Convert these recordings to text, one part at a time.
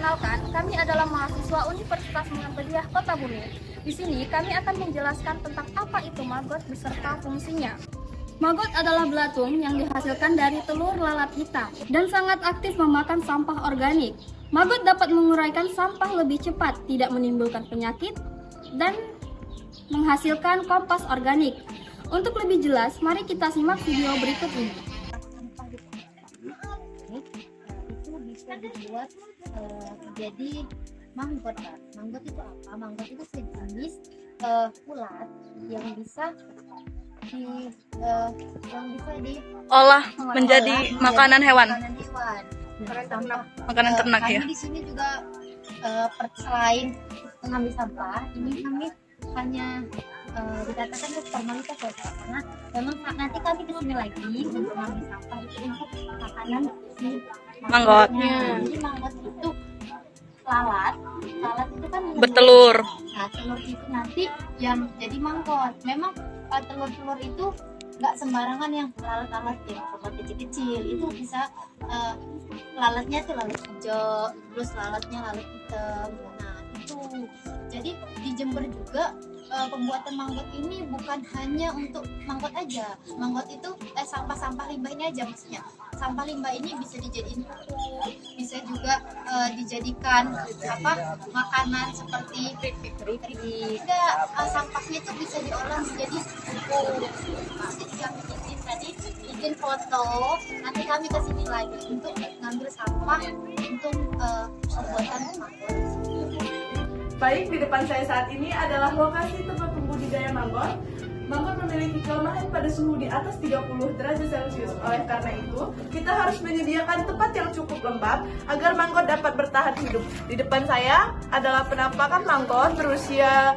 Perkenalkan, kami adalah mahasiswa Universitas Muhammadiyah Kota Bumi. Di sini kami akan menjelaskan tentang apa itu maggot beserta fungsinya. Maggot adalah belatung yang dihasilkan dari telur lalat hitam dan sangat aktif memakan sampah organik. Maggot dapat menguraikan sampah lebih cepat, tidak menimbulkan penyakit, dan menghasilkan kompas organik. Untuk lebih jelas, mari kita simak video berikut ini. Itu bisa dibuat jadi manggot. Manggot itu apa? Manggot itu sejenis ulat yang bisa diolah menjadi makanan hewan. Makanan ternak ya. Di sini juga selain mengambil sampah, ini kami hanya dikatakan formalitas ya, karena memang nanti kami kesini lagi untuk mengambil sampah itu untuk makanan si Manggotnya. Jadi manggot itu lalat itu kan Bertelur. Nah, telur itu nanti yang jadi manggot. Memang telur-telur itu nggak sembarangan yang lalat-lalat yang kecil-kecil. Itu bisa lalatnya tuh lalat hijau, terus lalatnya lalat hitam. Nah itu jadi di Jember juga pembuatan manggot ini bukan hanya untuk manggot aja. Manggot itu sampah-sampah limbah ini aja, maksudnya sampah limbah ini bisa dijadiin pupuk, bisa juga dijadikan makanan seperti keripik. Sampahnya itu bisa diolah menjadi pupuk. Jadi kami izin foto, nanti kami kesini lagi untuk ngambil sampah untuk pembuatan manggot. Baik, di depan saya saat ini adalah lokasi tempat pembudidaya manggot. Manggot memiliki kelemahan pada suhu di atas 30 derajat Celcius. Oleh karena itu, kita harus menyediakan tempat yang cukup lembab agar manggot dapat bertahan hidup. Di depan saya adalah penampakan manggot berusia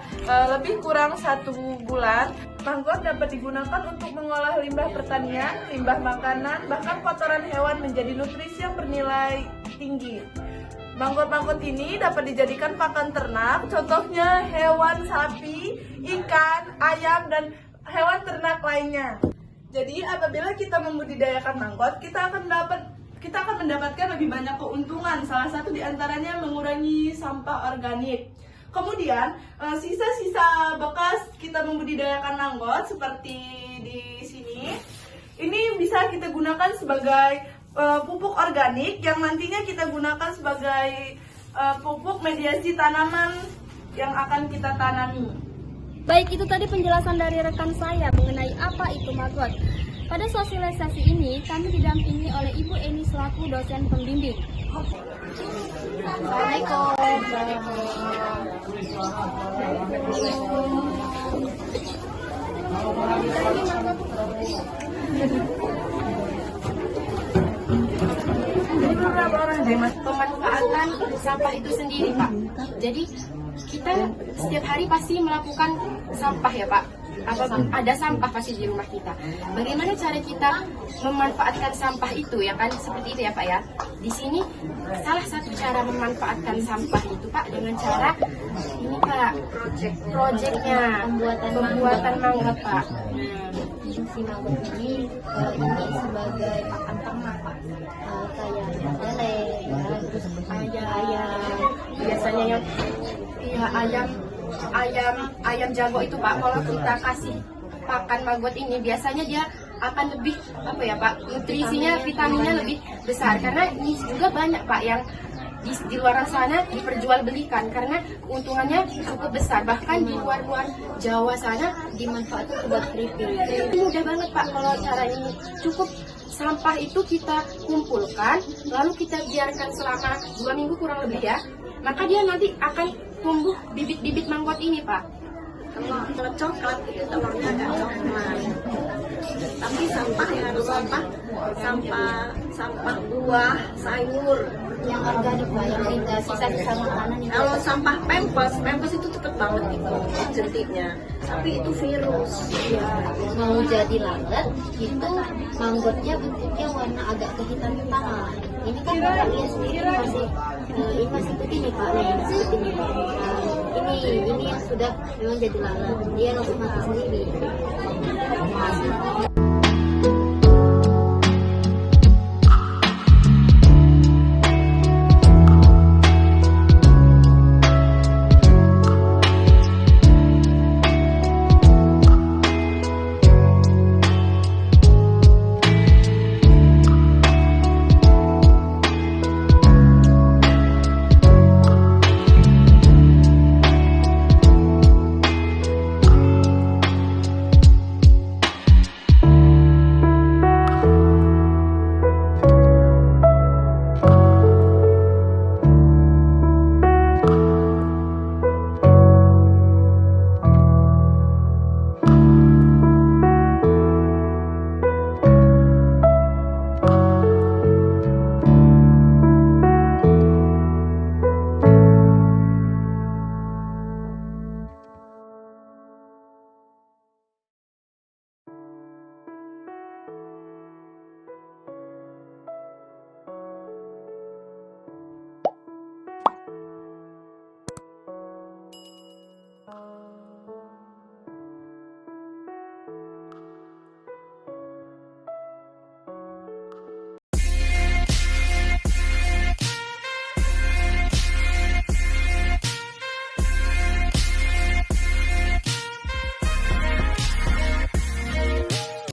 lebih kurang 1 bulan. Manggot dapat digunakan untuk mengolah limbah pertanian, limbah makanan, bahkan kotoran hewan menjadi nutrisi yang bernilai tinggi. Manggot-manggot ini dapat dijadikan pakan ternak, contohnya hewan sapi, ikan, ayam, dan hewan ternak lainnya. Jadi apabila kita membudidayakan manggot, kita akan mendapatkan lebih banyak keuntungan. Salah satu diantaranya mengurangi sampah organik. Kemudian sisa-sisa bekas kita membudidayakan manggot seperti di sini, ini bisa kita gunakan sebagai pupuk organik yang nantinya kita gunakan sebagai pupuk mediasi tanaman yang akan kita tanami. Baik, itu tadi penjelasan dari rekan saya mengenai apa itu maggot. Pada sosialisasi ini, kami didampingi oleh Ibu Eni selaku dosen pembimbing. Pemanfaatan sampah itu sendiri, Pak. Jadi kita setiap hari pasti melakukan sampah ya, Pak. Apapun ada sampah pasti di rumah kita. Bagaimana cara kita memanfaatkan sampah itu ya kan? Seperti itu ya, Pak ya. Di sini salah satu cara memanfaatkan sampah itu, Pak, dengan cara ini, Pak, proyeknya pembuatan manggot, Pak. Si manggot ini sebagai pakan ternak, Pak. Kayak lele, terus ayam. Biasanya yang ayam jago itu, Pak, kalau kita kasih pakan maggot ini biasanya dia akan lebih Pak, nutrisinya, vitaminnya lebih besar, karena ini juga banyak, Pak, yang di luar sana diperjualbelikan karena keuntungannya cukup besar, bahkan di luar Jawa sana dimanfaatkan buat keripik. Mudah banget, Pak, kalau cara ini. Cukup sampah itu kita kumpulkan, lalu kita biarkan selama 2 minggu kurang lebih ya, maka dia nanti akan tumbuh bibit-bibit manggot ini, Pak. Kalau coklat itu telurnya agak coklat, tapi sampahnya harus sampah buah, sayur Yang organik, Pak, yang tidak sisa-sisa makanan. Kalau sampah pempes itu cepet banget itu jentiknya, tapi itu virus. Ya, mau jadi lalat itu manggotnya bentuknya warna agak kehitam-hitaman. Ini kan warnanya sendiri masih begini, Pak, seperti ini, Pak. Ini yang sudah memang jadi lalat, dia langsung mati sendiri.